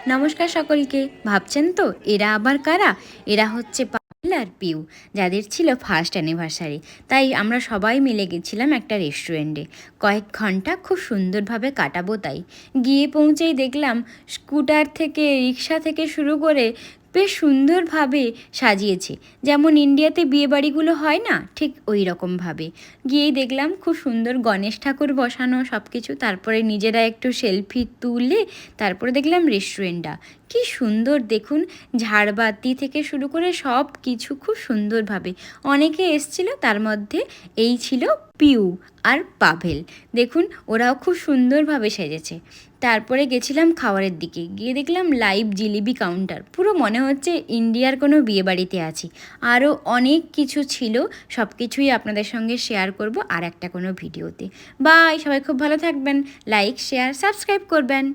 নমস্কার সকলকে। ভাবছেন তো এরা আবার কারা? এরা হচ্ছে পায়েল আর পিউ, যাদের ছিল ফার্স্ট অ্যানিভার্সারি। তাই আমরা সবাই মিলে গেছিলাম একটা রেস্টুরেন্টে। কয়েক ঘন্টা খুব সুন্দরভাবে কাটাবো তাই। গিয়ে পৌঁছেই দেখলাম স্কুটার থেকে, রিক্সা থেকে শুরু করে বেশ সুন্দরভাবে সাজিয়েছে। যেমন ইন্ডিয়াতে বিয়েবাড়িগুলো হয় না, ঠিক ওই রকমভাবে। গিয়েই দেখলাম খুব সুন্দর গণেশ ঠাকুর বসানো সব কিছু। তারপরে নিজেরা একটু সেলফি তুলে তারপরে দেখলাম রেস্টুরেন্টটা কি সুন্দর। দেখুন, ঝাড়বাতি থেকে শুরু করে সব কিছু খুব সুন্দরভাবে। অনেকে এসছিল, তার মধ্যে এই ছিল পিউ আর পাভেল। দেখুন, ওরাও খুব সুন্দরভাবে সেজেছে। তারপরে গেছিলাম খাবারের দিকে। গিয়ে দেখলাম লাইভ জিলিপি কাউন্টার, পুরো মনে হচ্ছে ইন্ডিয়ার কোনো বিয়েবাড়িতে আছি। আরও অনেক কিছু ছিল, সব কিছুই আপনাদের সঙ্গে শেয়ার করব আর একটা কোনো ভিডিওতে। বাই, সবাই খুব ভালো থাকবেন। লাইক, শেয়ার, সাবস্ক্রাইব করবেন।